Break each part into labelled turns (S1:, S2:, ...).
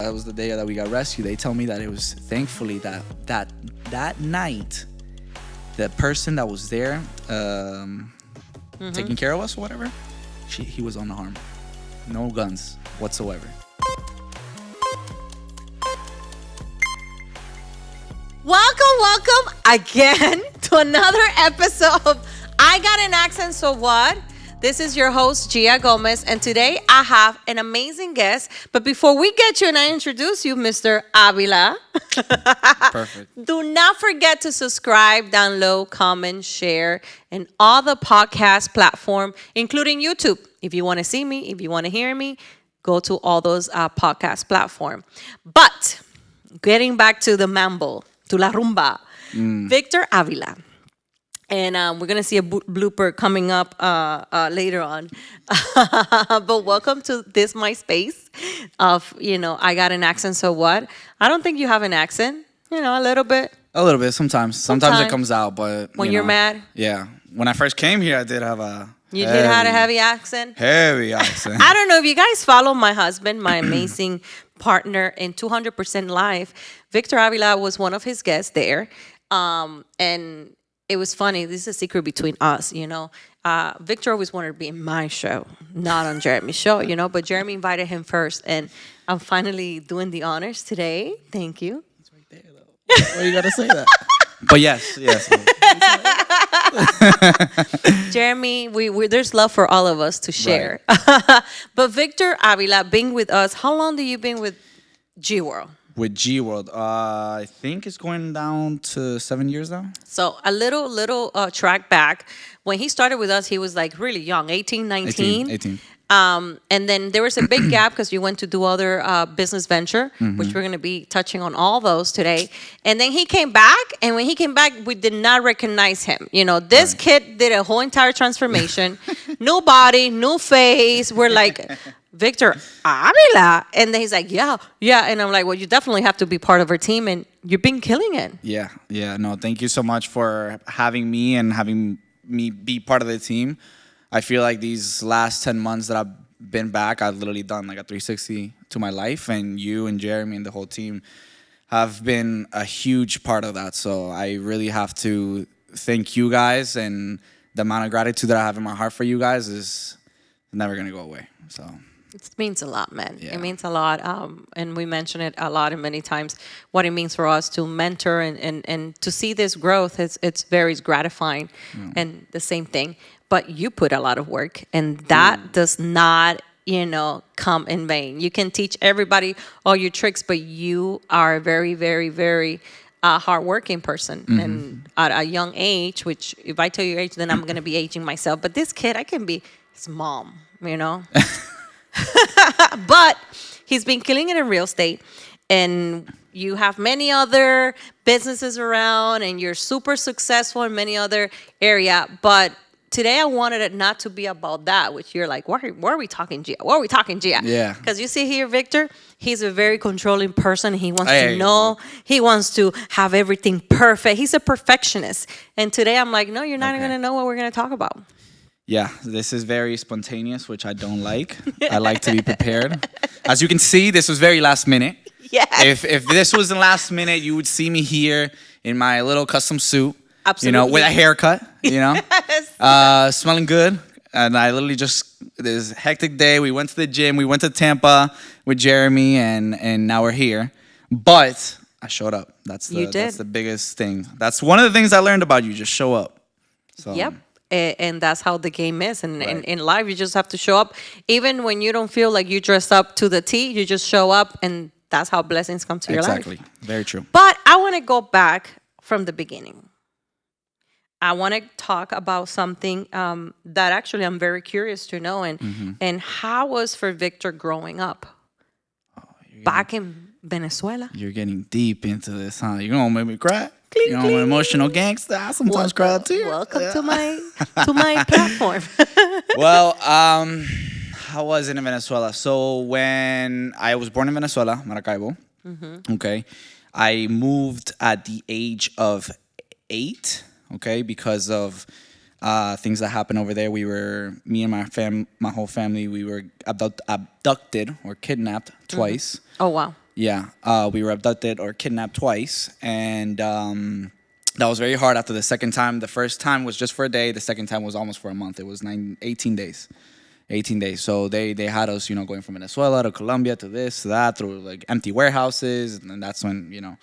S1: that was the day that we got rescued. They tell me that it was thankfully that night, the person that was there taking care of us or whatever, he was unharmed. No guns whatsoever.
S2: Welcome again to another episode of I Got an Accent, So What? This is your host, Gea Gomez, and today I have an amazing guest. But before we get you and I introduce you, Mr. Avila,
S1: Perfect.
S2: Do not forget to subscribe, download, comment, share, and all the podcast platform, including YouTube. If you want to see me, if you want to hear me, go to all those podcast platform. But getting back to the mambo, to la rumba, Victor Avila. And we're going to see a blooper coming up later on. But welcome to this, my space of, I got an accent, so what? I don't think you have an accent, a little bit.
S1: A little bit, sometimes. Sometimes it comes out, but...
S2: When you're mad?
S1: Yeah. When I first came here, I did have a...
S2: You did have a heavy accent?
S1: Heavy accent.
S2: I don't know if you guys follow my husband, my amazing partner in 200% Live. Victor Avila was one of his guests there. And... it was funny. This is a secret between us, Victor always wanted to be in my show, not on Jeremy's show, But Jeremy invited him first, and I'm finally doing the honors today. Thank you.
S1: It's right there, though. Why you gotta say that? But yes.
S2: Jeremy, we there's love for all of us to share. Right. But Victor Avila being with us, how long have you been with G World?
S1: With G World, I think it's going down to 7 years now.
S2: So a little track back. When he started with us, he was like really young, 18, 19.
S1: 18.
S2: And then there was a big gap because you went to do other business venture, which we're going to be touching on all those today. And then he came back, and when he came back, we did not recognize him. This kid did a whole entire transformation. New body, new face. We're like... Victor Avila. And then he's like, yeah. And I'm like, well, you definitely have to be part of our team, and you've been killing it.
S1: Yeah. No, thank you so much for having me and having me be part of the team. I feel like these last 10 months that I've been back, I've literally done like a 360 to my life, and you and Jeremy and the whole team have been a huge part of that. So I really have to thank you guys, and the amount of gratitude that I have in my heart for you guys is never going to go away. So...
S2: it means a lot, man.
S1: Yeah.
S2: It means a lot. And we mention it a lot and many times, what it means for us to mentor and to see this growth. It's very gratifying. And the same thing. But you put a lot of work, and that does not, come in vain. You can teach everybody all your tricks, but you are a very, very, very hardworking person. And at a young age, which if I tell you your age, then I'm going to be aging myself. But this kid, I can be his mom, But he's been killing it in real estate, and you have many other businesses around, and you're super successful in many other area. But today I wanted it not to be about that, which you're like, why are we talking Gea? Why are we talking Gea?
S1: Yeah.
S2: Because you see here, Victor, he's a very controlling person. He wants to know. He wants to have everything perfect. He's a perfectionist. And today I'm like, no, you're not going to know what we're going to talk about.
S1: Yeah, this is very spontaneous, which I don't like. I like to be prepared. As you can see, this was very last minute.
S2: Yeah.
S1: If this was the last minute, you would see me here in my little custom suit.
S2: Absolutely.
S1: With a haircut,
S2: Yes.
S1: smelling good. And I literally this hectic day, we went to the gym, we went to Tampa with Jeremy, and now we're here. But I showed up. That's the biggest thing. That's one of the things I learned about you, just show up. So.
S2: Yep. And that's how the game is. And in life, you just have to show up. Even when you don't feel like you dress up to the T, you just show up, and that's how blessings come to your life.
S1: Exactly. Very true.
S2: But I want to go back from the beginning. I want to talk about something that actually I'm very curious to know. And how was for Victor growing up back in Venezuela?
S1: You're getting deep into this, huh? You're going to make me cry? I'm an emotional gangster. I sometimes cry too.
S2: Welcome to my platform.
S1: Well, how was it in Venezuela? So when I was born in Venezuela, Maracaibo, okay, I moved at the age of 8, okay, because of things that happened over there. Me and my whole family, we were abducted or kidnapped twice.
S2: Oh, wow.
S1: Yeah, we were abducted or kidnapped twice, and that was very hard. After the second time, the first time was just for a day. The second time was almost for a month. It was 18 days. 18 days. So they had us, going from Venezuela to Colombia to this to that through like empty warehouses, and that's when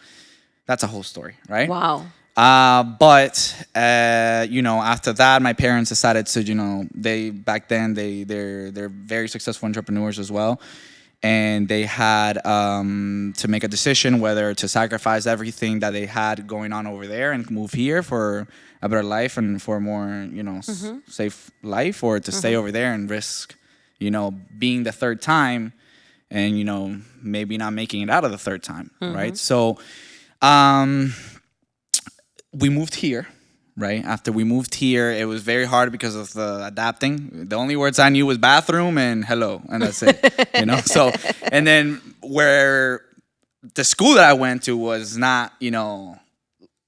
S1: that's a whole story, right?
S2: Wow.
S1: But after that, my parents decided to, they back then they're very successful entrepreneurs as well, and they had to make a decision whether to sacrifice everything that they had going on over there and move here for a better life and for a more safe life, or to stay over there and risk being the third time and maybe not making it out of the third time, right? So we moved here, right? After we moved here, it was very hard because of the adapting. The only words I knew was bathroom and hello, and that's it. So, and then where the school that I went to was not,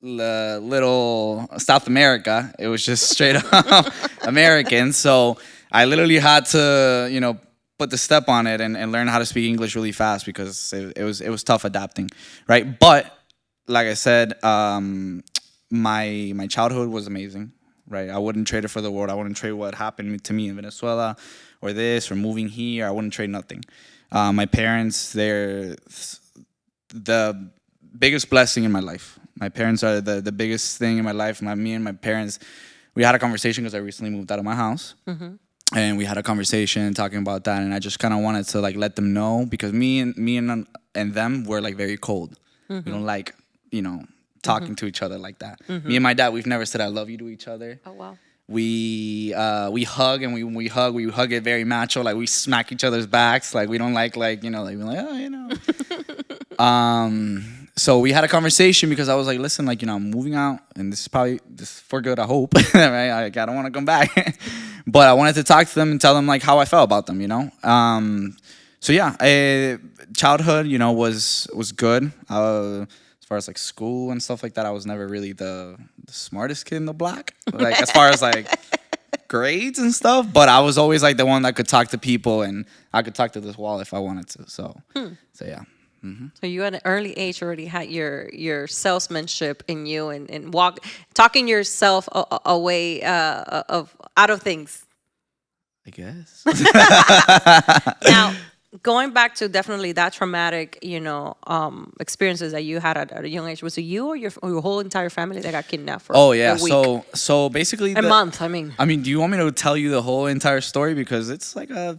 S1: little South America. It was just straight up American. So I literally had to, put the step on it and learn how to speak English really fast because it was tough adapting, right? But like I said, my childhood was amazing, right? I wouldn't trade it for the world. I wouldn't trade what happened to me in Venezuela or this or moving here. I wouldn't trade nothing. My parents, they're the biggest blessing in my life. My parents are the biggest thing in my life. Me and my parents, we had a conversation because I recently moved out of my house. And we had a conversation talking about that, and I just kind of wanted to like let them know because me and them were like very cold. We don't like talking to each other like that. Me and my dad, we've never said I love you to each other.
S2: Oh wow.
S1: We hug, and when we hug it very macho, like we smack each other's backs, like we don't like so we had a conversation because I was like, listen, I'm moving out, and this is for good, I hope. Right? I don't want to come back. But I wanted to talk to them and tell them like how I felt about them, So yeah, childhood, was good. As far as like school and stuff like that, I was never really the smartest kid in the block. Like as far as like grades and stuff, but I was always like the one that could talk to people, and I could talk to this wall if I wanted to. So yeah.
S2: So you at an early age already had your salesmanship in you and talking yourself away out of things.
S1: I guess.
S2: Now, going back to definitely that traumatic, experiences that you had at a young age, was it you or your whole entire family that got kidnapped for
S1: Oh yeah.
S2: a week?
S1: So basically
S2: a month, I mean.
S1: Do you want me to tell you the whole entire story because it's like a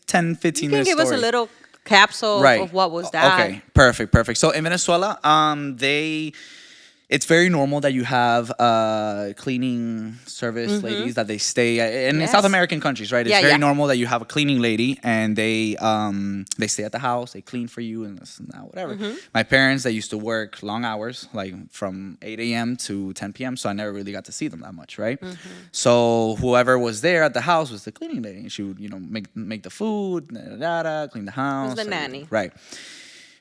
S1: 10, 15 minute story?
S2: You can give us a little capsule of what was that.
S1: Okay, perfect. So in Venezuela, it's very normal that you have cleaning service ladies that they stay in South American countries, right? It's very normal that you have a cleaning lady and they stay at the house, they clean for you and this and that, whatever. My parents, they used to work long hours, like from 8 a.m. to 10 p.m., so I never really got to see them that much, right? So whoever was there at the house was the cleaning lady. She would, make the food, clean the house.
S2: It was the nanny.
S1: Right.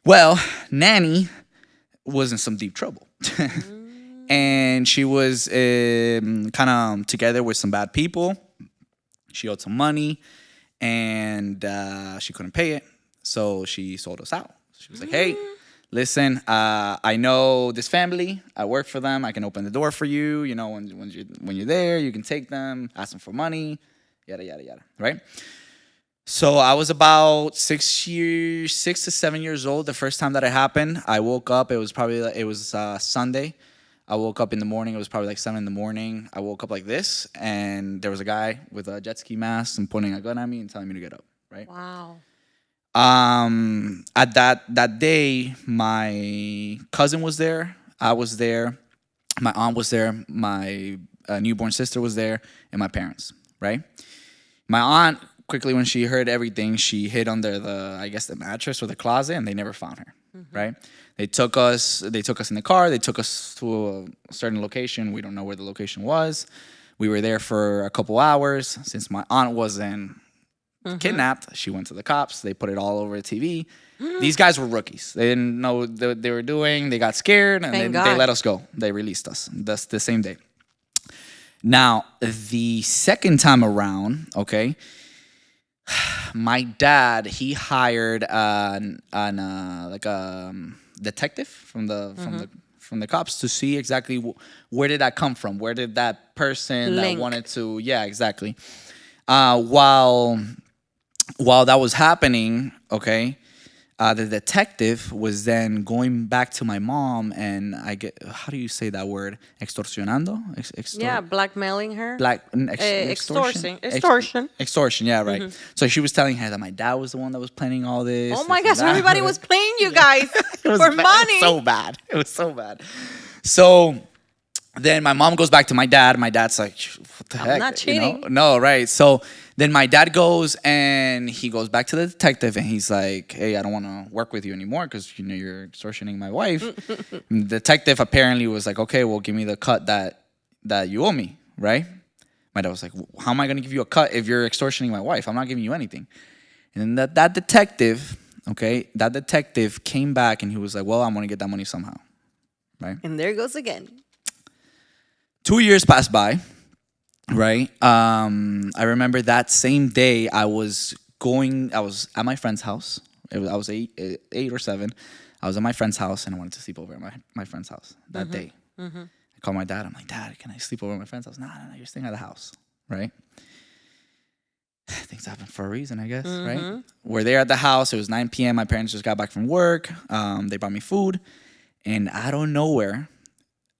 S1: Well, nanny was in some deep trouble. And she was kind of together with some bad people. She owed some money, and she couldn't pay it, so she sold us out. She was like, hey, listen, I know this family. I work for them. I can open the door for you. When you're there, you can take them, ask them for money, yada, yada, yada, right? So I was about 6 to 7 years old the first time that it happened. I woke up. It was Sunday. I woke up in the morning. It was probably like 7 in the morning. I woke up like this, and there was a guy with a jet ski mask and pointing a gun at me and telling me to get up. Right.
S2: Wow.
S1: At that day, my cousin was there. I was there. My aunt was there. My newborn sister was there, and my parents. Right. My aunt, quickly when she heard everything, she hid under the mattress or the closet, and they never found her. Right? They took us in the car. They took us to a certain location. We don't know where the location was. We were there for a couple hours. Since my aunt wasn't kidnapped, she went to the cops. They put it all over the TV. These guys were rookies. They didn't know what they were doing. They got scared, and they let us go. They released us. That's the same day. Now, the second time around, okay, my dad, he hired like a detective from the cops to see exactly where did that come from. Where did that person
S2: Link.
S1: that wanted to? Yeah, exactly. While that was happening, okay, the detective was then going back to my mom, and how do you say that word? Extorsionando?
S2: Yeah, blackmailing her.
S1: Extortion?
S2: Extortion.
S1: Extortion, yeah, right. So she was telling her that my dad was the one that was planning all this.
S2: Oh my
S1: this and
S2: gosh,
S1: that.
S2: everybody was playing you guys
S1: It was
S2: for
S1: bad.
S2: money.
S1: So bad. It was so bad. So then my mom goes back to my dad. My dad's like, what the heck?
S2: not cheating.
S1: No, right. So then my dad goes and he goes back to the detective and he's like, hey, I don't want to work with you anymore because, you're extortioning my wife. And the detective apparently was like, okay, well, give me the cut that you owe me, right? My dad was like, how am I going to give you a cut if you're extortioning my wife? I'm not giving you anything. And then that detective, okay, that detective came back and he was like, well, I'm going to get that money somehow, right?
S2: And there goes again.
S1: 2 years passed by, right? I remember that same day I was at my friend's house. I was eight or seven. I was at my friend's house and I wanted to sleep over at my friend's house that day. I called my dad. I'm like, Dad, can I sleep over at my friend's house? No, you're staying at the house, right? Things happen for a reason, I guess, right? We're there at the house. It was 9 p.m. My parents just got back from work. They brought me food. And out of nowhere,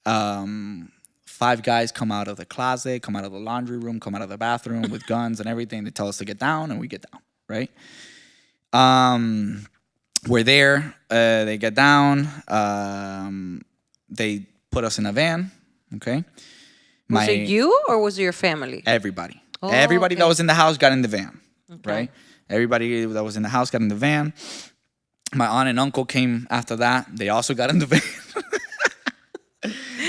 S1: 5 guys come out of the closet, come out of the laundry room, come out of the bathroom with guns and everything. They tell us to get down, and we get down, right? We're there. They get down. They put us in a van, okay?
S2: Was it you or was it your family?
S1: Everybody.
S2: Oh,
S1: Everybody
S2: okay.
S1: that was in the house got in the van,
S2: Okay.
S1: right? Everybody that was in the house got in the van. My aunt and uncle came after that. They also got in the van.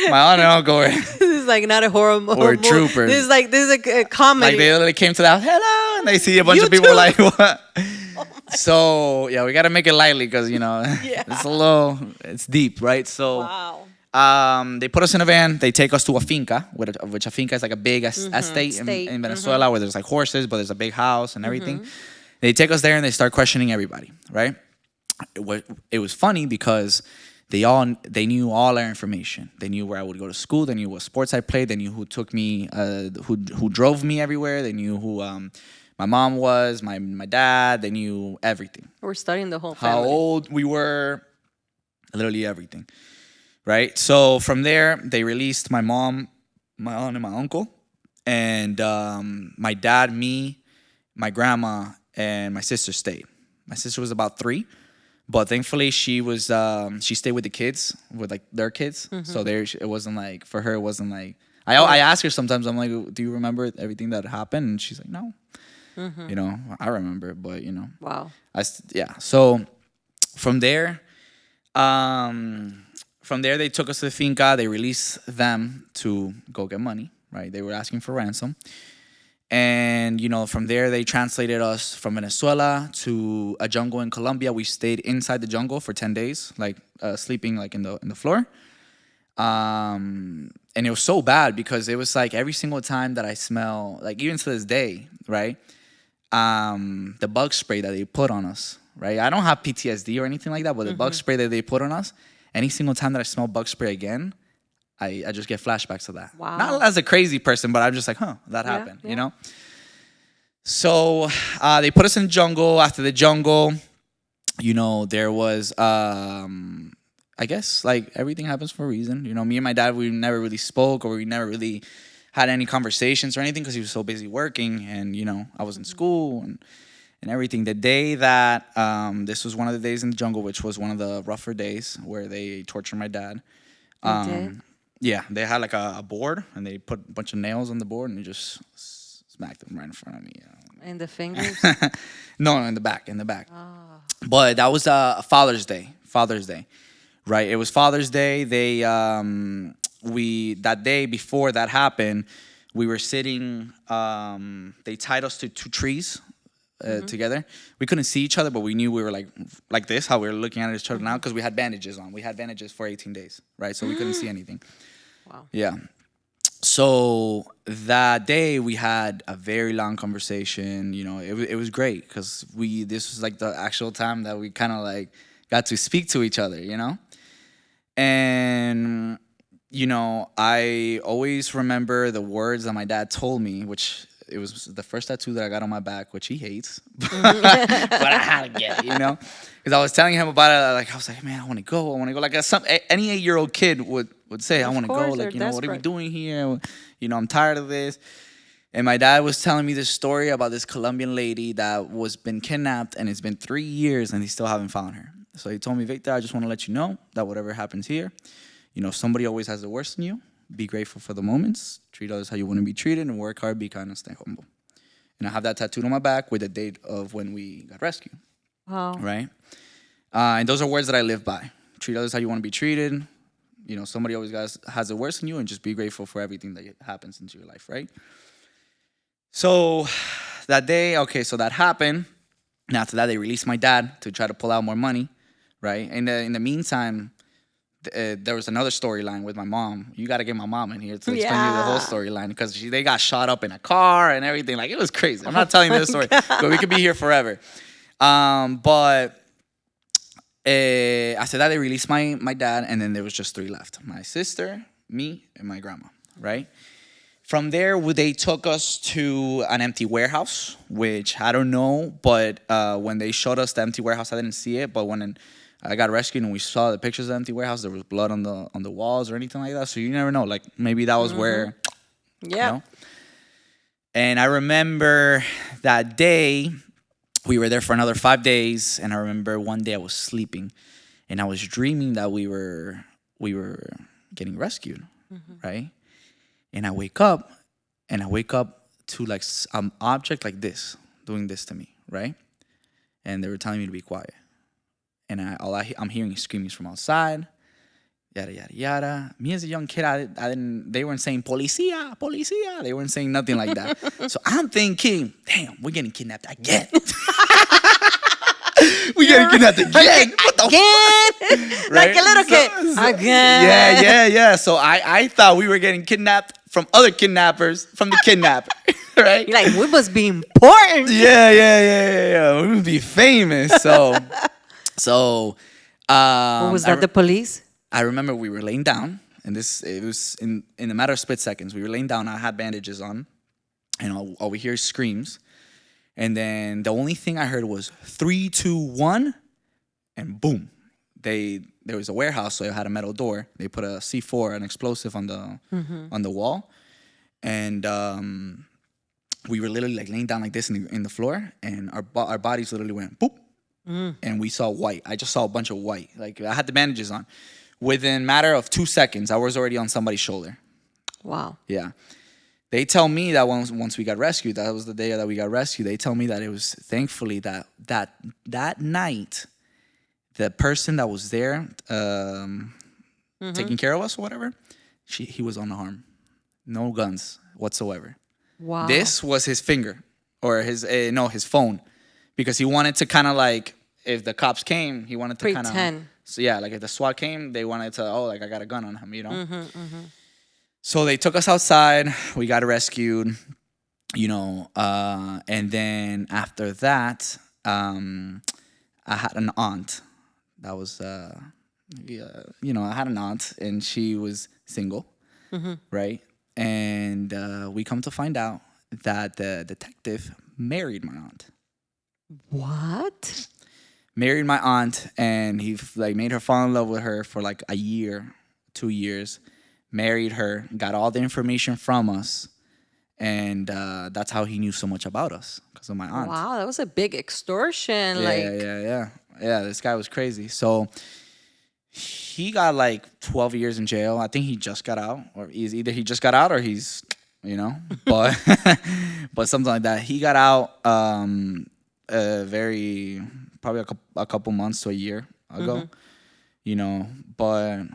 S1: My aunt and uncle were...
S2: This is like not a horror movie.
S1: Or troopers.
S2: This is a comedy.
S1: Like they literally came to the house, hello, and they see a bunch
S2: You
S1: of people
S2: too.
S1: like, what? So yeah, we gotta make it lightly because it's deep, right? So
S2: Wow.
S1: they put us in a van. They take us to a finca, which a finca is like a big estate in Venezuela where there's like horses, but there's a big house and everything. They take us there and they start questioning everybody, right? It was funny because they knew all our information. They knew where I would go to school. They knew what sports I played. They knew who took me, who drove me everywhere. They knew who my mom was, my dad. They knew everything.
S2: We're studying the whole family.
S1: How old we were, literally everything, right? So from there, they released my mom, my aunt, and my uncle, and my dad, me, my grandma, and my sister stayed. My sister was about 3. But thankfully, she stayed with the kids, with like their kids. So it wasn't like, for her, it wasn't like, I ask her sometimes, I'm like, do you remember everything that happened? And she's like, no. I remember it, but
S2: Wow.
S1: So from there, they took us to the finca. They released them to go get money, right? They were asking for ransom. And, from there, they translated us from Venezuela to a jungle in Colombia. We stayed inside the jungle for 10 days, like sleeping like in the floor. And it was so bad because it was like every single time that I smell, like even to this day, right? The bug spray that they put on us, right? I don't have PTSD or anything like that, but the bug spray that they put on us, any single time that I smell bug spray again, I just get flashbacks to that.
S2: Wow.
S1: Not as a crazy person, but I'm just like, that happened, So they put us in the jungle. After the jungle, there was, I guess, like everything happens for a reason. Me and my dad, we never really spoke or we never really had any conversations or anything because he was so busy working and, I was in school and everything. The day that, this was one of the days in the jungle, which was one of the rougher days where they tortured my dad.
S2: They did?
S1: Yeah, they had like a board, and they put a bunch of nails on the board, and they just smacked them right in front of me.
S2: In the fingers?
S1: No, in the back, But that was Father's Day, right? It was Father's Day. They that day before that happened, we were sitting. They tied us to 2 trees together. We couldn't see each other, but we knew we were like this, how we were looking at each other now, because we had bandages on. We had bandages for 18 days, right? So we couldn't see anything.
S2: Wow.
S1: Yeah. So that day we had a very long conversation. It was great because this was like the actual time that we kind of like got to speak to each other. And I always remember the words that my dad told me, which it was the first tattoo that I got on my back, which he hates, but I had to get it. Because I was telling him about it, like I was like, man, I want to go, like any 8-year-old kid would say, I
S2: Of
S1: want to go,
S2: course,
S1: like
S2: they're
S1: what are we
S2: desperate.
S1: doing here? I'm tired of this. And my dad was telling me this story about this Colombian lady that was been kidnapped, and it's been 3 years, and they still haven't found her. So he told me, Victor, I just want to let you know that whatever happens here, somebody always has the worst in you. Be grateful for the moments. Treat others how you want to be treated, and work hard, be kind, and stay humble. And I have that tattooed on my back with the date of when we got rescued.
S2: Wow.
S1: Right? And those are words that I live by. Treat others how you want to be treated. Somebody always has the worst in you, and just be grateful for everything that happens into your life, right? So that day, so that happened. And after that, they released my dad to try to pull out more money, right? And in the meantime, there was another storyline with my mom. You got to get my mom in here to explain you the whole storyline, because they got shot up in a car and everything. Like, it was crazy. I'm not telling you this story, but we could be here forever. But after that, they released my dad, and then there was just 3 left: my sister, me, and my grandma, right? From there, they took us to an empty warehouse, which I don't know, but when they showed us the empty warehouse, I didn't see it. But when I got rescued and we saw the pictures of the empty warehouse, there was blood on the walls or anything like that. So you never know. Like, maybe that was where,
S2: Yeah.
S1: And I remember that day, we were there for another 5 days. And I remember one day I was sleeping, and I was dreaming that we were getting rescued, right? And I wake up to like an object like this, doing this to me, right? And they were telling me to be quiet. And I'm hearing screamings from outside, yada, yada, yada. Me as a young kid, I didn't, they weren't saying policia, policia. They weren't saying nothing like that. So I'm thinking, damn, we're getting kidnapped again. We getting kidnapped again. What the fuck?
S2: Like a little kid. Again.
S1: Yeah. So I thought we were getting kidnapped from other kidnappers, from the kidnapper, right?
S2: You're like, we must be important.
S1: Yeah. We would be famous. So
S2: Was that the police?
S1: I remember we were laying down, and it was in a matter of split seconds. We were laying down. I had bandages on, and all we hear is screams. And then the only thing I heard was 3, 2, 1, and boom. There was a warehouse, so it had a metal door. They put a C4, an explosive, on the wall, and we were literally like laying down like this in the floor, and our bodies literally went boop, and we saw white. I just saw a bunch of white. Like, I had the bandages on. Within a matter of 2 seconds, I was already on somebody's shoulder.
S2: Wow.
S1: Yeah. They tell me that once we got rescued, that was the day that we got rescued. They tell me that it was thankfully that night, the person that was there taking care of us or whatever, he was unharmed, no guns whatsoever.
S2: Wow.
S1: This was his finger, or his phone, because he wanted to kind of like, if the cops came, he wanted to kind of
S2: pretend.
S1: So yeah, like if the SWAT came, they wanted to I got a gun on him, So they took us outside. We got rescued, and then after that, I had an aunt that was, I had an aunt, and she was single, right? And we come to find out that the detective married my aunt.
S2: What?
S1: Married my aunt, and he made her fall in love with her for like a year, 2 years. Married her, got all the information from us, and that's how he knew so much about us, because of my aunt.
S2: Wow, that was a big extortion.
S1: Yeah. This guy was crazy. So he got like 12 years in jail. I think he just got out, or either he just got out or he's, but but something like that. He got out probably a couple months to a year ago. But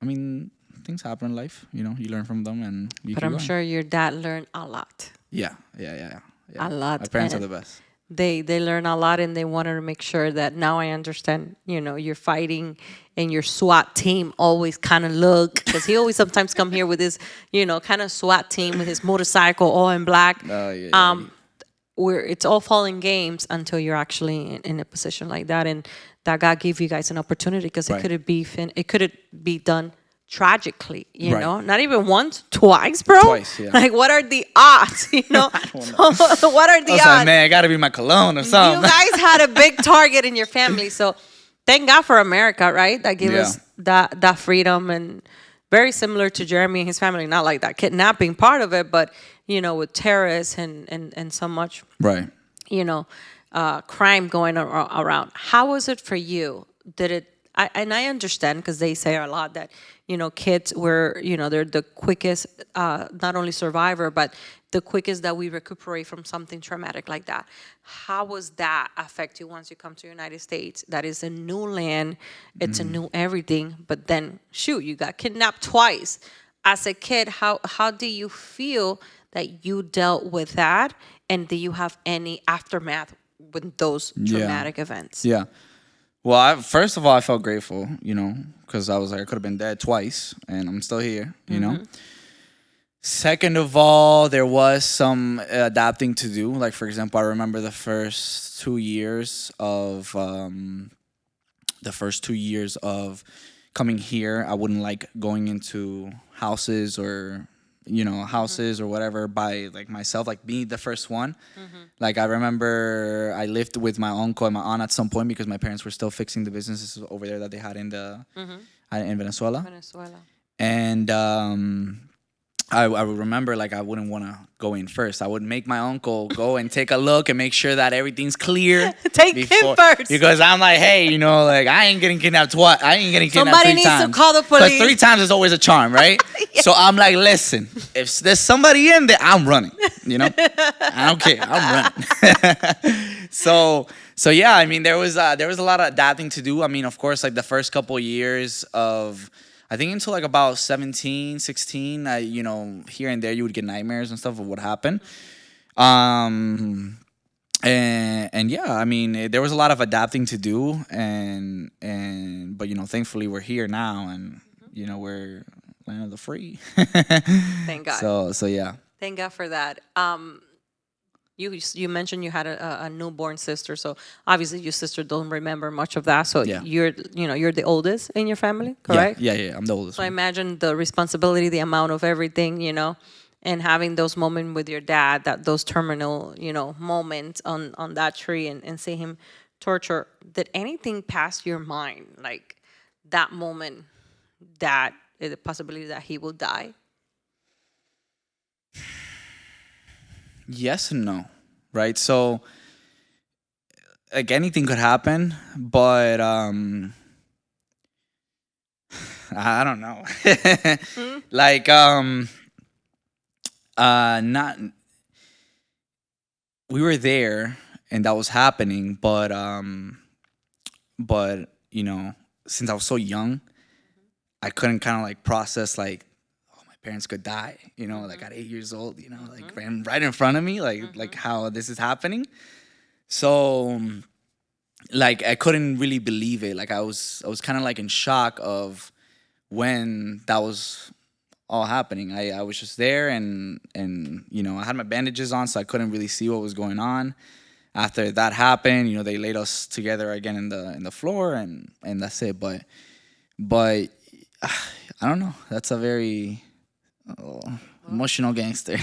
S1: I mean, things happen in life. You learn from them, and you
S2: But
S1: keep
S2: I'm
S1: going.
S2: sure your dad learned a lot.
S1: Yeah.
S2: A lot.
S1: My parents are
S2: And
S1: the best.
S2: they learn a lot, and they wanted to make sure that now I understand, you're fighting, and your SWAT team always kind of look, because he always sometimes come here with his, kind of SWAT team with his motorcycle all in black.
S1: Oh, yeah.
S2: Where it's all falling games until you're actually in a position like that, and that God gave you guys an opportunity, because
S1: Right.
S2: it could be done tragically,
S1: Right.
S2: not even once, twice, bro.
S1: Twice, yeah.
S2: Like, what are the odds? So, what are the
S1: I was
S2: odds?
S1: like, man, I gotta be my cologne or
S2: You
S1: something.
S2: guys had a big target in your family, so thank God for America, right? That gave
S1: Yeah.
S2: us that freedom, and very similar to Jeremy and his family. Not like that kidnapping part of it, but with terrorists and so much,
S1: Right.
S2: crime going around. How was it for you? Did it? I understand, because they say a lot that kids were they're the quickest, not only survivor, but the quickest that we recuperate from something traumatic like that. How was that affect you once you come to the United States? That is a new land, it's a new everything. But then, shoot, you got kidnapped twice. As a kid, how do you feel that you dealt with that, and do you have any aftermath with those traumatic events?
S1: Yeah. Well, first of all, I felt grateful, because I was like, I could have been dead twice, and I'm still here, Second of all, there was some adapting to do. Like, for example, I remember the first 2 years of coming here. I wouldn't like going into houses or whatever by like myself, like being the first one. Like, I remember I lived with my uncle and my aunt at some point, because my parents were still fixing the businesses over there that they had in Venezuela. And I would remember, like, I wouldn't want to go in first. I would make my uncle go and take a look and make sure that everything's clear.
S2: Take him first.
S1: Because I'm like, hey, like, I ain't getting kidnapped twice. I ain't getting kidnapped
S2: Somebody
S1: 3
S2: needs
S1: times.
S2: to call the police.
S1: Because 3 times is always a charm, right? So I'm like, listen, if there's somebody in there, I'm running. I don't care. I'm running. So yeah, I mean, there was a lot of adapting to do. I mean, of course, like the first couple years of, I think until like about 17, 16, here and there you would get nightmares and stuff of what happened. And yeah, I mean, there was a lot of adapting to do, but thankfully we're here now, and we're land of the free.
S2: Thank God.
S1: So yeah.
S2: Thank God for that. You mentioned you had a newborn sister, so obviously your sister don't remember much of that. So
S1: Yeah.
S2: you're the oldest in your family, correct?
S1: Yeah. I'm the oldest
S2: So I
S1: one.
S2: imagine the responsibility, the amount of everything, and having those moments with your dad, those terminal, moments on that tree, and see him torture. Did anything pass your mind, like that moment, that the possibility that he will die?
S1: Yes and no, right? So, like, anything could happen, but I don't know. Like, not. We were there, and that was happening, but since I was so young, I couldn't kind of like process, like, oh, my parents could die, like at 8 years old, like right in front of me, like how this is happening. So, like, I couldn't really believe it. Like, I was kind of like in shock of when that was all happening. I was just there, and I had my bandages on, so I couldn't really see what was going on. After that happened, they laid us together again in the floor, and that's it. But I don't know. That's a very emotional gangster.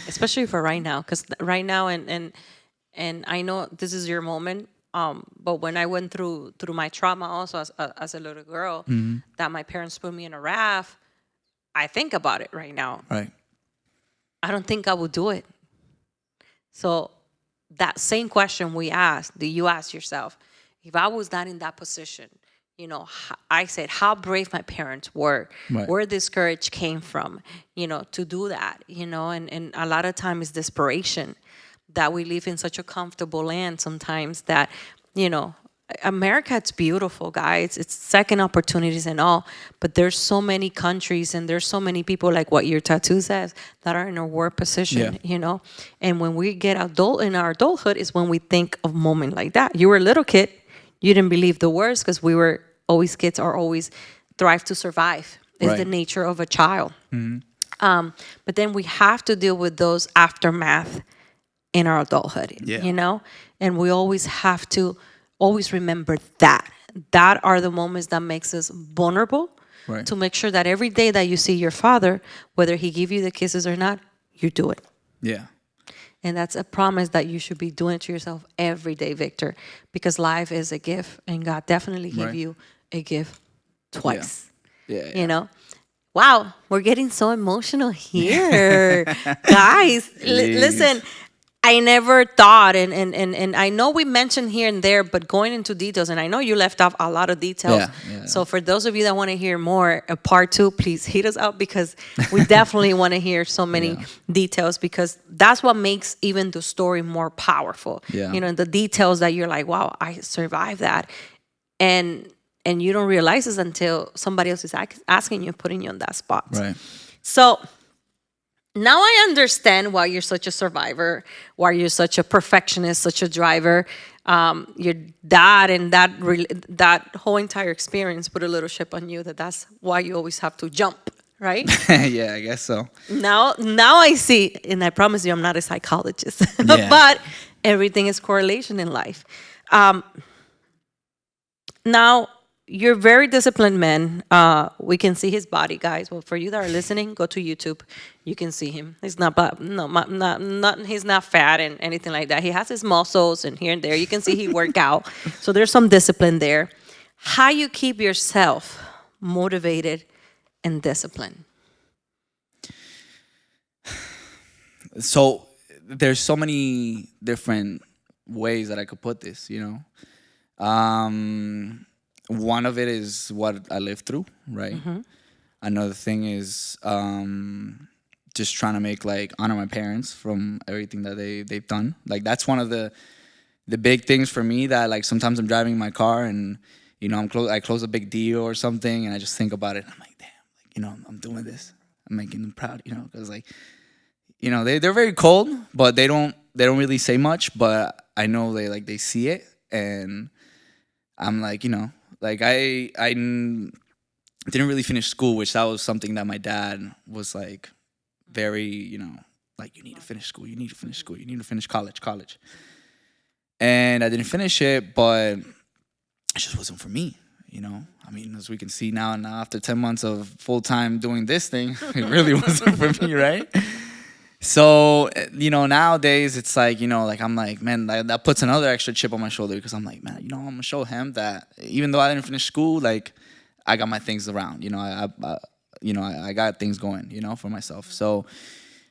S2: Especially for right now, because right now, and I know this is your moment. But when I went through my trauma also as a little girl, that my parents put me in a raft, I think about it right now.
S1: Right.
S2: I don't think I would do it. So that same question we asked, do you ask yourself, if I was not in that position, I said how brave my parents were,
S1: Right.
S2: where this courage came from, to do that, and a lot of times desperation, that we live in such a comfortable land sometimes that, America, it's beautiful, guys. It's second opportunities and all, but there's so many countries and there's so many people, like what your tattoo says, that are in a worse position,
S1: Yeah.
S2: you know. And when we get adult in our adulthood is when we think of moment like that. You were a little kid, you didn't believe the worst because we were always kids are always thrive to survive. Is the
S1: Right.
S2: nature of a child. But then we have to deal with those aftermath in our adulthood,
S1: Yeah.
S2: you know? And we always have to always remember that. That are the moments that makes us vulnerable
S1: Right.
S2: to make sure that every day that you see your father, whether he give you the kisses or not, you do it.
S1: Yeah.
S2: And that's a promise that you should be doing to yourself every day, Victor, because life is a gift and God definitely give
S1: Right.
S2: you a gift twice.
S1: Yeah.
S2: You know? Wow, we're getting so emotional here. Guys, listen, I never thought, and I know we mentioned here and there, but going into details, and I know you left off a lot of details.
S1: Yeah.
S2: So for those of you that want to hear more, a part two, please hit us out because we definitely want to hear so many details because that's what makes even the story more powerful.
S1: Yeah.
S2: You know, the details that you're like, wow, I survived that. And you don't realize this until somebody else is asking you, putting you on that spot.
S1: Right.
S2: So now I understand why you're such a survivor, why you're such a perfectionist, such a driver. Your dad and that whole entire experience put a little chip on you. That's why you always have to jump, right?
S1: Yeah, I guess so.
S2: Now I see, and I promise you, I'm not a psychologist,
S1: Yeah.
S2: but everything is correlation in life. Now, you're a very disciplined man. We can see his body, guys. Well, for you that are listening, go to YouTube. You can see him. He's not, he's not fat and anything like that. He has his muscles and here and there. You can see he work out. So there's some discipline there. How you keep yourself motivated and disciplined?
S1: So there's so many different ways that I could put this, you know. One of it is what I lived through, right? Another thing is just trying to make honor my parents from everything that they've done. Like that's one of the big things for me that sometimes I'm driving my car and you know I close a big deal or something and I just think about it. And I'm like, damn, I'm doing this. I'm making them proud, because they're very cold, but they don't really say much, but I know they see it and I'm like, I didn't really finish school, which that was something that my dad was very, you need to finish school, you need to finish school, you need to finish college. And I didn't finish it, but it just wasn't for me, as we can see now after 10 months of full-time doing this thing, it really wasn't for me, right? So, nowadays it's I'm like, man, that puts another extra chip on my shoulder because I'm like, man, I'm going to show him that even though I didn't finish school, I got my things around, I got things going, for myself. So,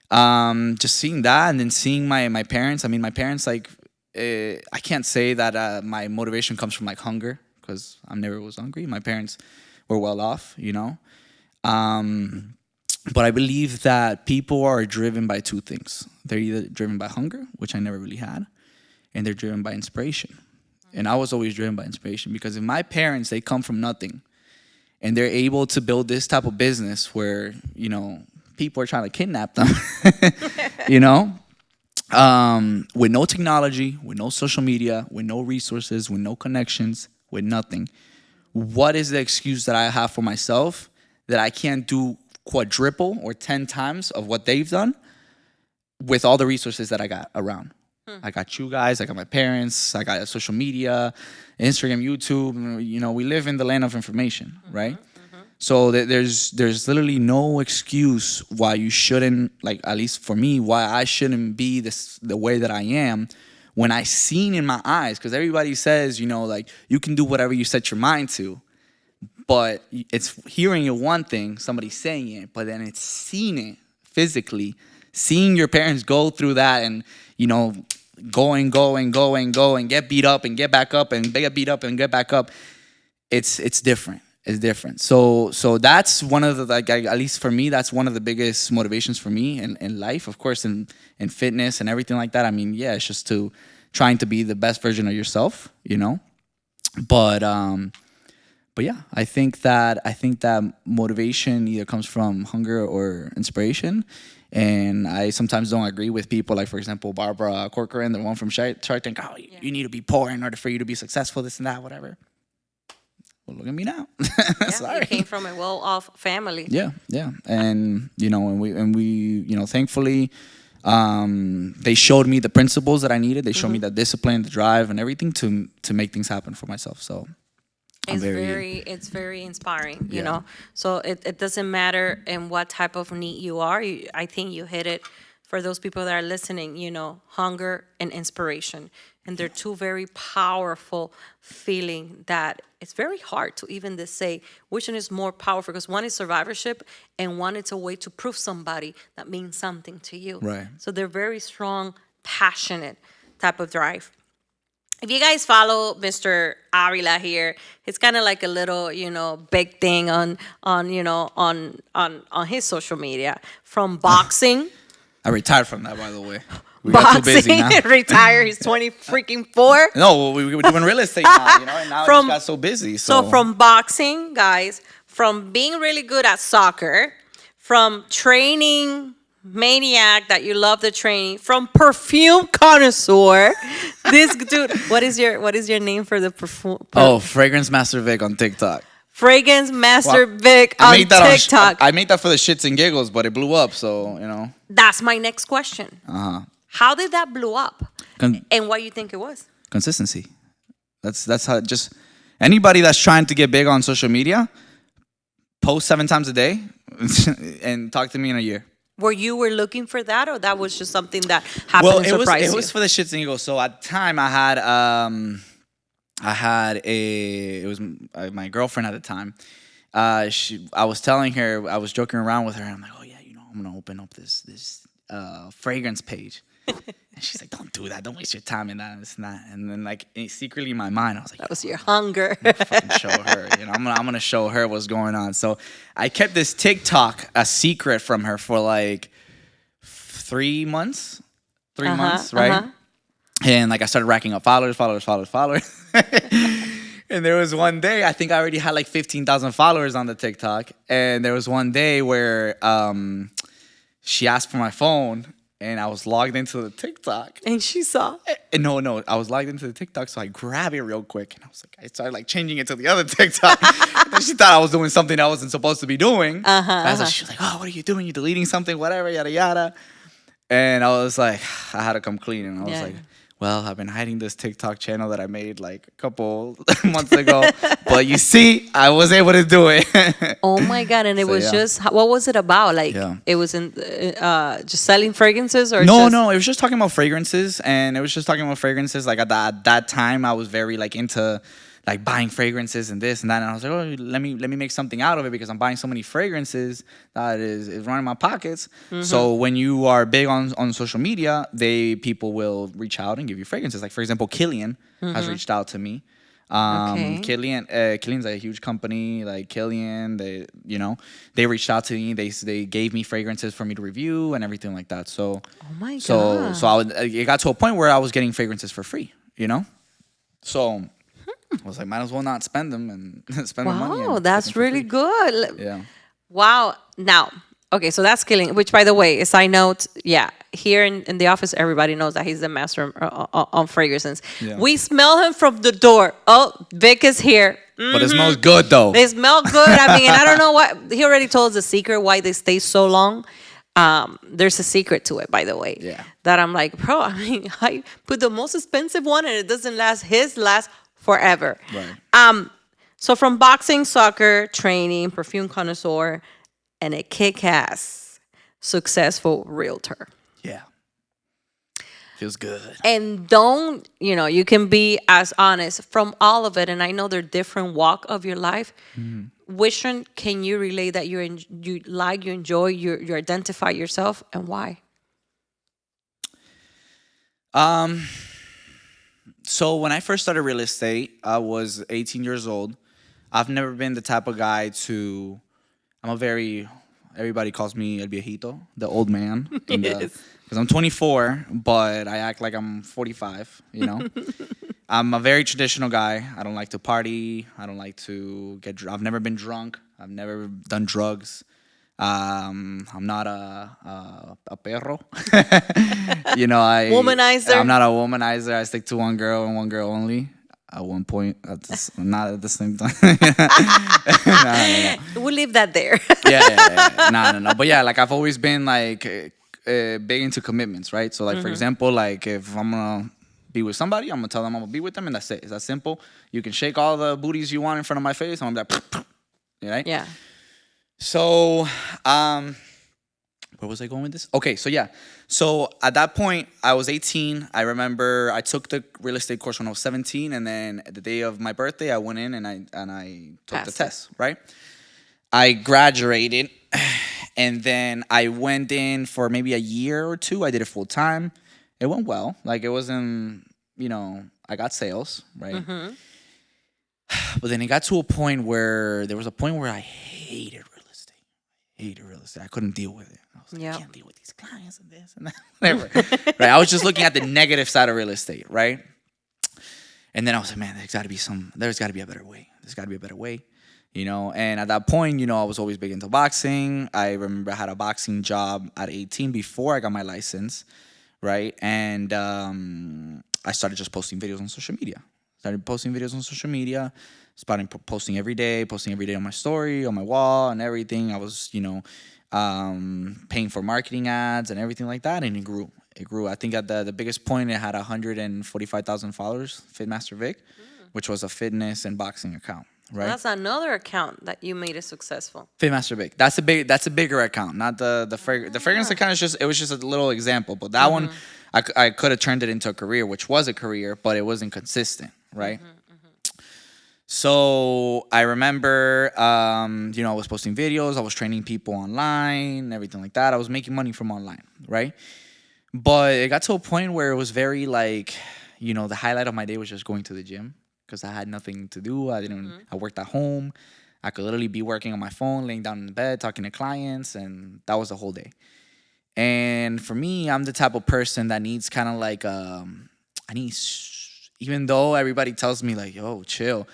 S1: just seeing that and then seeing my parents, my parents, I can't say that my motivation comes from hunger because I never was hungry. My parents were well off, But I believe that people are driven by two things. They're either driven by hunger, which I never really had, and they're driven by inspiration. And I was always driven by inspiration because if my parents, they come from nothing and they're able to build this type of business where, people are trying to kidnap them, with no technology, with no social media, with no resources, with no connections, with nothing. What is the excuse that I have for myself that I can't do quadruple or 10 times of what they've done with all the resources that I got around? I got you guys, I got my parents, I got social media, Instagram, YouTube. We live in the land of information, right? So there's literally no excuse why you shouldn't, at least for me, why I shouldn't be the way that I am when I seen in my eyes, because everybody says, you can do whatever you set your mind to. But it's hearing it one thing, somebody saying it, but then it's seeing it physically, seeing your parents go through that and, go and get beat up and get back up and get beat up and get back up. It's different. It's different. So that's one of the, at least for me, that's one of the biggest motivations for me in life, of course, in fitness and everything like that. It's just trying to be the best version of yourself, But yeah, I think that motivation either comes from hunger or inspiration. And I sometimes don't agree with people, like for example Barbara Corcoran, the one from Shark Tank. Oh, you need to be poor in order for you to be successful, this and that, whatever. Well, look at me now.
S2: Yeah,
S1: Sorry.
S2: you came from a well-off family.
S1: Yeah, yeah, and thankfully, they showed me the principles that I needed. They showed me the discipline, the drive, and everything to make things happen for myself. So
S2: It's very inspiring, you
S1: Yeah.
S2: know. So it doesn't matter in what type of need you are. I think you hit it for those people that are listening, you know, hunger and inspiration. And they're two very powerful feeling that it's very hard to even to say which one is more powerful, because one is survivorship and one is a way to prove somebody that means something to you.
S1: Right.
S2: So they're very strong, passionate type of drive. If you guys follow Mr. Avila here, it's kind of like a little, you know, big thing on his social media. From boxing,
S1: I retired from that, by the way. We got too busy now.
S2: retired. He's 20 freaking 4.
S1: No, we were doing real estate now, and now I
S2: From-
S1: just got so busy.
S2: So from boxing, guys, from being really good at soccer, from training maniac that you love the training, from perfume connoisseur, this dude. What is your name for the perfume?
S1: Fragrance Master Vic on TikTok.
S2: Fragrance Master
S1: Well,
S2: Vic on TikTok.
S1: I made that for the shits and giggles, but it blew up. So
S2: That's my next question. How did that blow up?
S1: Con-
S2: And what you think it was?
S1: consistency. That's how just anybody that's trying to get big on social media, post 7 times a day, and talk to me in a year.
S2: Were you looking for that, or that was just something that happened and surprised
S1: it was for the shits and giggles. So at the time, it was my girlfriend at the time. I was telling her, I was joking around with her, and I'm like, oh yeah, I'm gonna open up this fragrance page. And she's like, don't do that, don't waste your time in that and this and that. And then like secretly in my mind, I was like,
S2: That was your hunger.
S1: fucking show her. I'm gonna show her what's going on. So I kept this TikTok a secret from her for like 3 months. 3 months, right? And like I started racking up followers. And there was one day, I think I already had like 15,000 followers on the TikTok. And there was one day where she asked for my phone, and I was logged into the TikTok.
S2: And she saw.
S1: And no, I was logged into the TikTok, so I grabbed it real quick, and I started like changing it to the other TikTok. And she thought I was doing something I wasn't supposed to be doing. She was like, "Oh, what are you doing? You deleting something? Whatever, yada yada." And I was like, I had to come clean, and I was like, well, I've been hiding this TikTok channel that I made like a couple months ago, but you see, I was able to do it.
S2: Oh my God. And it was just, what was it about? Like, it was just selling fragrances, or
S1: No, it was just talking about fragrances. And it was just talking about fragrances. Like at that time, I was very like into like buying fragrances and this and that. And I was like, oh, let me make something out of it, because I'm buying so many fragrances that is running my pockets. So when you are big on social media, people will reach out and give you fragrances. Like for example, Killian has reached out to me. Killian's a huge company, like Killian. They reached out to me. They gave me fragrances for me to review and everything like that. So
S2: oh my God.
S1: So it got to a point where I was getting fragrances for free. So I was like, might as well not spend them and spend the money.
S2: Wow, that's really good.
S1: Yeah.
S2: Wow. Now, okay, so that's Killing, which by the way, a side note, here in the office, everybody knows that he's the master on fragrances.
S1: Yeah.
S2: We smell him from the door. Oh, Vic is here.
S1: But it smells good though.
S2: They smell good. I mean, I don't know what, he already told us the secret why they stay so long. There's a secret to it, by the way.
S1: Yeah.
S2: That I'm like, bro, I put the most expensive one and it doesn't last. His lasts forever.
S1: Right.
S2: So from boxing, soccer, training, perfume connoisseur, and a kick-ass, successful realtor.
S1: Yeah. Feels good.
S2: And you can be as honest from all of it. And I know they're different walk of your life. Which one can you relate that you like, you enjoy, you identify yourself, and why?
S1: So when I first started real estate, I was 18 years old. I've never been the type of guy everybody calls me el viejito, the old man. Because I'm 24, but I act like I'm 45, I'm a very traditional guy. I don't like to party. I don't like to get I've never been drunk. I've never done drugs. I'm not a perro.
S2: Womanizer.
S1: I'm not a womanizer. I stick to one girl and one girl only. At one point, not at the same time. No.
S2: We'll leave that there.
S1: Yeah. No. But yeah, like I've always been like big into commitments, right? So like for example, like if I'm gonna be with somebody, I'm gonna tell them I'm gonna be with them, and that's it. It's that simple. You can shake all the booties you want in front of my face, and I'm like, right?
S2: Yeah.
S1: So, where was I going with this? Okay, so yeah. So at that point, I was 18. I remember I took the real estate course when I was 17, and then the day of my birthday, I went in and I took
S2: Passed
S1: the
S2: it.
S1: test, right? I graduated, and then I went in for maybe a year or two. I did it full time. It went well. Like it wasn't, I got sales, right? But then it got to a point where I hated real estate. I couldn't deal with it. I was like, I can't deal with these clients and this and that. Whatever. Right? I was just looking at the negative side of real estate, right? And then I was like, man, there's got to be a better way. There's got to be a better way. And at that point, I was always big into boxing. I remember I had a boxing job at 18 before I got my license, right? And I started just posting videos on social media. Starting posting every day on my story, on my wall, and everything. I was, paying for marketing ads and everything like that, and it grew. I think at the biggest point, it had 145,000 followers, Fitmaster Vic, which was a fitness and boxing account. Right.
S2: That's another account that you made it successful.
S1: Fitmaster Vic. That's a bigger account, not the fragrance account. It was just a little example, but that one, I could have turned it into a career, which was a career, but it wasn't consistent, right? So I remember, I was posting videos, I was training people online, everything like that. I was making money from online, right? But it got to a point where it was very like, the highlight of my day was just going to the gym because I had nothing to do. I worked at home. I could literally be working on my phone, laying down in the bed, talking to clients, and that was the whole day. And for me, I'm the type of person that needs kind of like, even though everybody tells me like, yo, chill,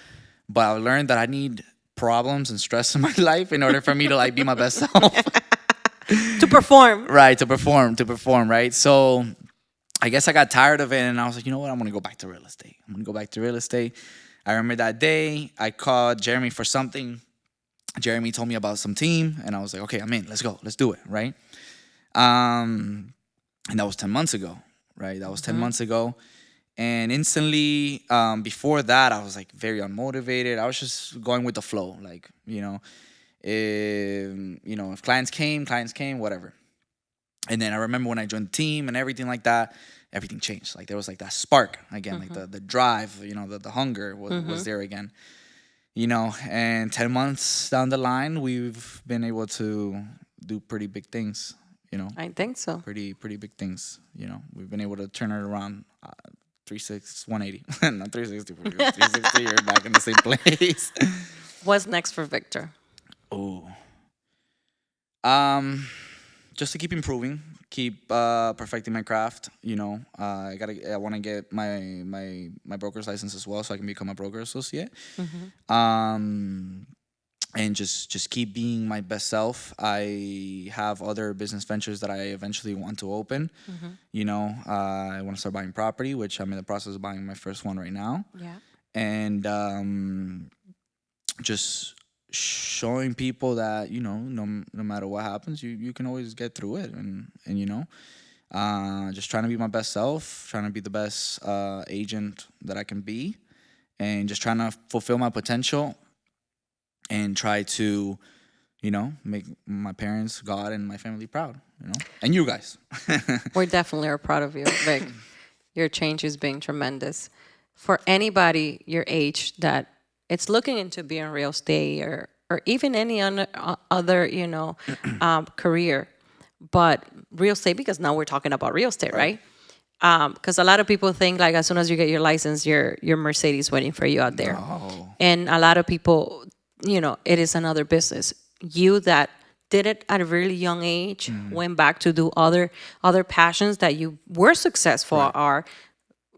S1: but I learned that I need problems and stress in my life in order for me to like be my best self.
S2: To perform.
S1: Right, to perform, right? So I guess I got tired of it, and I was like, you know what? I'm going to go back to real estate. I remember that day, I called Jeremy for something. Jeremy told me about some team, and I was like, okay, I'm in. Let's go. Let's do it, right? And that was 10 months ago, right? And instantly, before that, I was like very unmotivated. I was just going with the flow, like, if clients came, whatever. And then I remember when I joined the team and everything like that, everything changed. Like there was like that spark again, like the drive, the hunger was there again. And 10 months down the line, we've been able to do pretty big things,
S2: I think so.
S1: Pretty big things, We've been able to turn it around 180. Not 360, 360, you're back in the same place.
S2: What's next for Victor?
S1: Oh. Just to keep improving, keep perfecting my craft. I want to get my broker's license as well, so I can become a broker associate. And just keep being my best self. I have other business ventures that I eventually want to open. I want to start buying property, which I'm in the process of buying my first one right now.
S2: Yeah.
S1: And just showing people that no matter what happens, you can always get through it, and just trying to be my best self, trying to be the best agent that I can be, and just trying to fulfill my potential and try to make my parents, God, and my family proud, and you guys.
S2: We definitely are proud of you, Vic. Your change has been tremendous. For anybody your age that it's looking into being real estate or even any other career, but real estate, because now we're talking about real estate, right? Because a lot of people think like as soon as you get your license, your Mercedes waiting for you out there.
S1: No.
S2: And a lot of people, it is another business. You that did it at a really young age, went back to do other passions that you were successful are,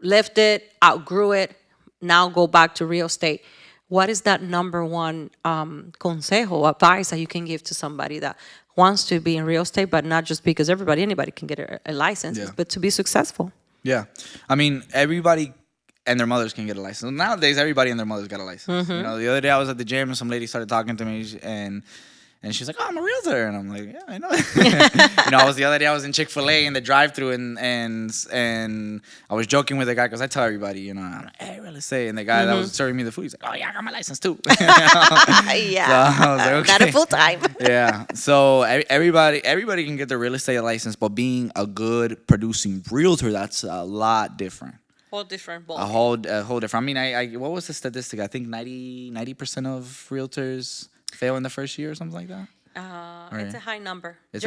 S2: left it, outgrew it, now go back to real estate, what is that number one consejo, advice that you can give to somebody that wants to be in real estate, but not just because anybody can get a license,
S1: Yeah.
S2: but to be successful?
S1: Yeah. I mean, everybody and their mothers can get a license. Nowadays, everybody and their mothers got a license. You know, the other day I was at the gym and some lady started talking to me and she's like, "Oh, I'm a realtor," and I'm like, "Yeah, I know." The other day I was in Chick-fil-A in the drive-thru and I was joking with the guy because I tell everybody, I'm like, "Hey, real estate," and the guy that was serving me the food, he's like, "Oh yeah, I got my license too." So I was like, okay.
S2: Not a full time.
S1: Yeah. So everybody can get their real estate license, but being a good producing realtor, that's a lot different.
S2: Whole different ball.
S1: A whole different. I mean, I what was the statistic? I think 90% of realtors fail in the first year or something like that.
S2: It's a high number.
S1: It's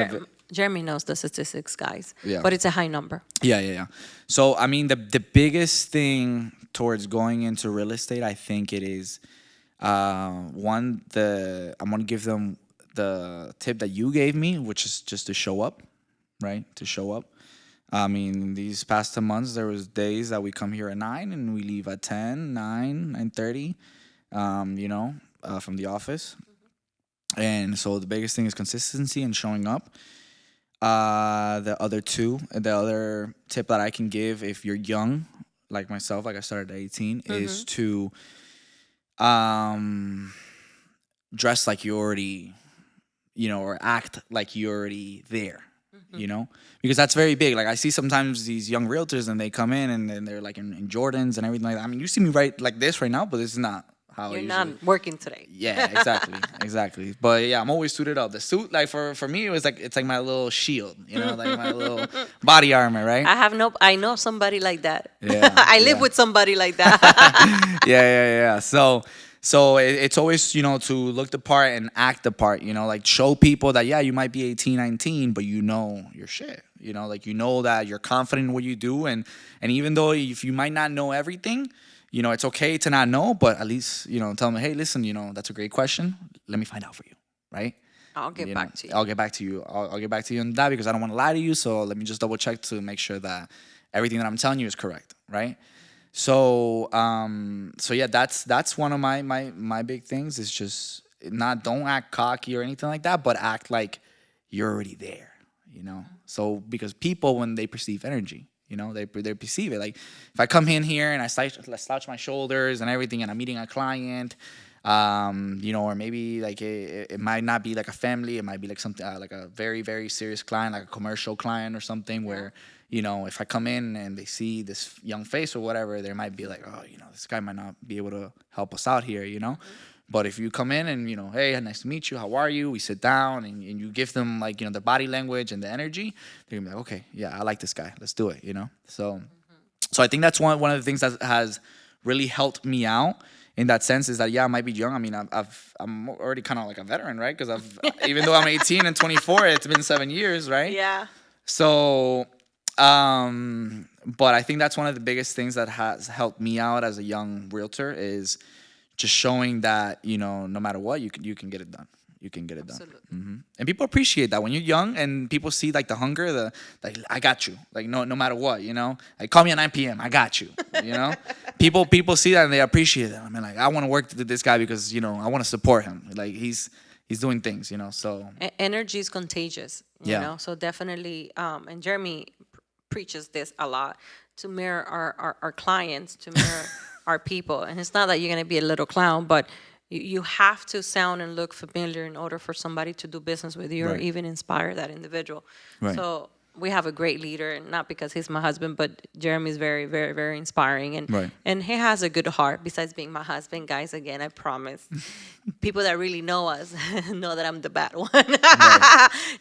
S2: Jeremy knows the statistics, guys.
S1: Yeah.
S2: But it's a high number.
S1: Yeah. So I mean, the biggest thing towards going into real estate, I think it is I'm gonna give them the tip that you gave me, which is just to show up, right? To show up. I mean, these past 2 months, there was days that we come here at 9 and we leave at 10, 9, 9:30, from the office. And so the biggest thing is consistency and showing up. The other tip that I can give if you're young, like myself, like I started at 18, is to dress like you already, or act like you're already there. Because that's very big. Like I see sometimes these young realtors and they come in and they're like in Jordans and everything like that. I mean, you see me right like this right now, but this is not how
S2: You're
S1: I
S2: not
S1: usually.
S2: working today.
S1: Yeah, exactly. But yeah, I'm always suited up. The suit, like for me, it's like my little shield, like my little body armor, right?
S2: I know somebody like that.
S1: Yeah,
S2: I live with somebody like that.
S1: Yeah. So it's always, to look the part and act the part, like show people that, yeah, you might be 18, 19, but you know your shit, like, that you're confident in what you do. And even though if you might not know everything, it's okay to not know, but at least, tell them, hey, listen, that's a great question. Let me find out for you, right?
S2: I'll get back to you.
S1: I'll get back to you. I'll get back to you on that because I don't want to lie to you. So let me just double check to make sure that everything that I'm telling you is correct, right? So yeah, that's one of my big things is just don't act cocky or anything like that, but act like you're already there, So because people, when they perceive energy, they perceive it. Like if I come in here and I slouch my shoulders and everything, and I'm meeting a client, or maybe like it might not be like a family, it might be like something like a very, very serious client, like a commercial client or something where. If I come in and they see this young face or whatever, they might be like, oh, this guy might not be able to help us out here, But if you come in and, hey, nice to meet you. How are you? We sit down and you give them like, the body language and the energy. They're going to be like, okay, yeah, I like this guy. Let's do it, So I think that's one of the things that has really helped me out in that sense is that, yeah, I might be young. I mean, I'm already kind of like a veteran, right? Because even though I'm 18 and 24, it's been 7 years, right?
S2: Yeah.
S1: So... but I think that's one of the biggest things that has helped me out as a young realtor is just showing that, no matter what, you can get it done. You can get it done. Mm-hmm. And people appreciate that when you're young and people see like the hunger, like, I got you. Like, no matter what, like call me at 9 p.m. I got you, people see that and they appreciate it. I mean, like, I want to work with this guy because, I want to support him. Like he's doing things, so.
S2: Energy is contagious, you know? So definitely, and Jeremy preaches this a lot, to mirror our clients, to mirror our people. And it's not that you're going to be a little clown, but you have to sound and look familiar in order for somebody to do business with you or even inspire that individual. Right. So we have a great leader, not because he's my husband, but Jeremy is very, very, very inspiring. And he has a good heart, besides being my husband. Guys, again, I promise. People that really know us know that I'm the bad one.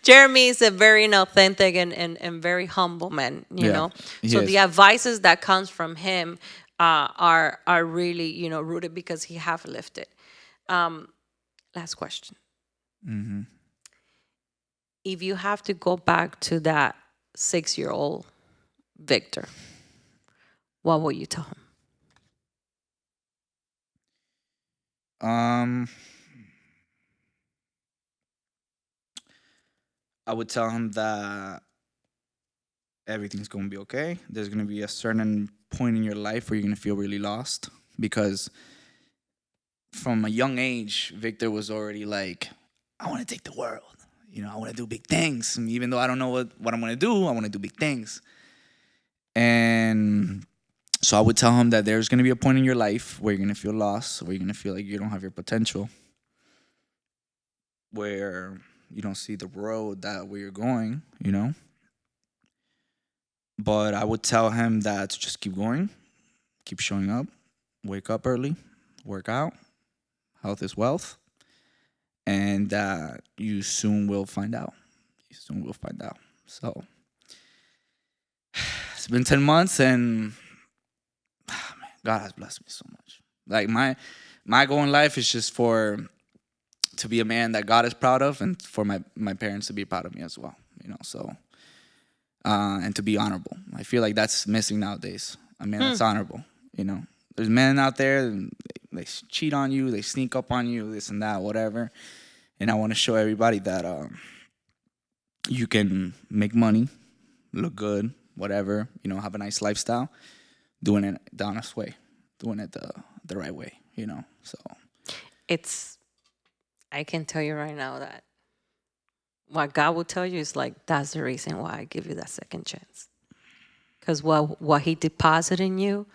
S2: Jeremy is a very authentic and very humble man, you know. So the advices that comes from him are really, rooted because he have lived it. Last question. Mm-hmm. If you have to go back to that 6-year-old Victor, what will you tell him?
S1: I would tell him that everything's going to be okay. There's going to be a certain point in your life where you're going to feel really lost. because from a young age, Victor was already like, I want to take the world. I want to do big things. And even though I don't know what I'm going to do, I want to do big things. And so I would tell him that there's going to be a point in your life where you're going to feel lost, where you're going to feel like you don't have your potential, where you don't see the road that where you're going, But I would tell him that to just keep going, keep showing up, wake up early, work out, health is wealth, and that you soon will find out. So it's been 10 months, and man, God has blessed me so much. Like my goal in life is just to be a man that God is proud of, and for my parents to be proud of me as well. So and to be honorable. I feel like that's missing nowadays. A man that's honorable. There's men out there, they cheat on you, they sneak up on you, this and that, whatever. And I want to show everybody that you can make money, look good, whatever, have a nice lifestyle, doing it the honest way, doing it the right way, So
S2: I can tell you right now that what God will tell you is like, that's the reason why I give you that second chance. Because what he deposited in you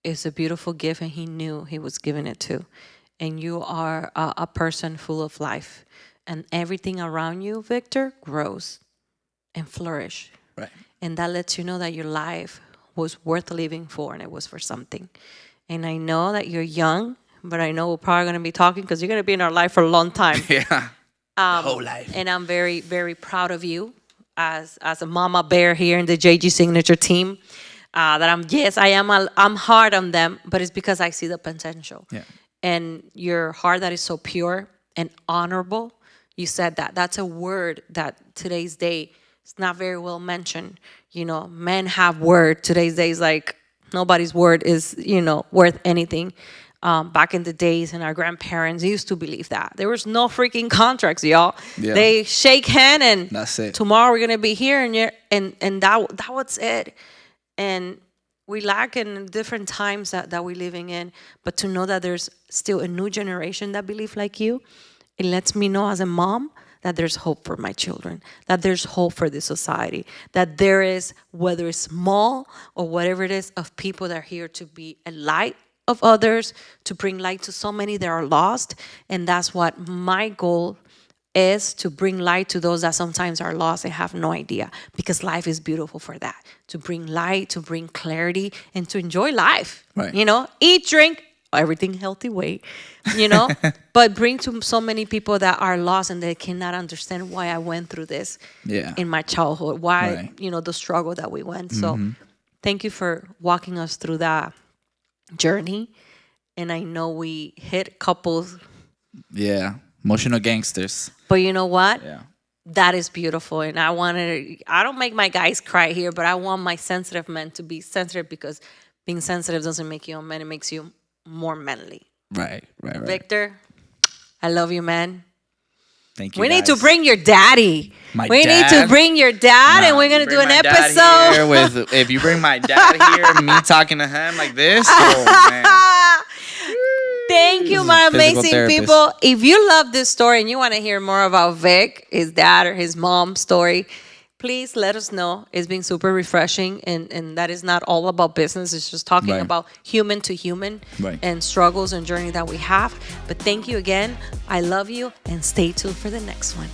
S2: is a beautiful gift, and he knew he was giving it to. And you are a person full of life. And everything around you, Victor, grows and flourish.
S1: Right.
S2: And that lets you know that your life was worth living for, and it was for something. And I know that you're young, but I know we're probably going to be talking because you're going to be in our life for a long time.
S1: Yeah. Whole life.
S2: And I'm very, very proud of you as a mama bear here in the JG Signature team. I'm hard on them, but it's because I see the potential.
S1: Yeah.
S2: And your heart that is so pure and honorable, you said that. That's a word that today's day is not very well mentioned. Men have word. Today's day is like nobody's word is, worth anything. Back in the days, and our grandparents used to believe that. There was no freaking contracts, y'all.
S1: Yeah.
S2: They shake hand and
S1: that's it.
S2: Tomorrow we're gonna be here, and that was it. And we lack in different times that we're living in, but to know that there's still a new generation that believe like you, it lets me know as a mom that there's hope for my children, that there's hope for this society, that there is, whether it's small or whatever it is, of people that are here to be a light of others, to bring light to so many that are lost. And that's what my goal is, to bring light to those that sometimes are lost and have no idea, because life is beautiful for that, to bring light, to bring clarity, and to enjoy life.
S1: Right.
S2: Eat, drink, everything healthy way, but bring to so many people that are lost and they cannot understand why I went through this in my childhood, why, the struggle that we went. So thank you for walking us through that journey. And I know we hit couples.
S1: Yeah. Emotional gangsters.
S2: But you know what?
S1: Yeah.
S2: That is beautiful. And I don't make my guys cry here, but I want my sensitive men to be sensitive, because being sensitive doesn't make you a man. It makes you more manly.
S1: Right.
S2: Victor, I love you, man.
S1: Thank you.
S2: We need to bring your daddy. We need to bring your dad, and we're gonna do an episode.
S1: If you bring my dad here, me talking to him like this, oh man.
S2: Thank you, my amazing people. If you love this story and you want to hear more about Vic, his dad or his mom's story, please let us know. It's been super refreshing, and that is not all about business. It's just talking about human to human and struggles and journey that we have. But thank you again. I love you, and stay tuned for the next one.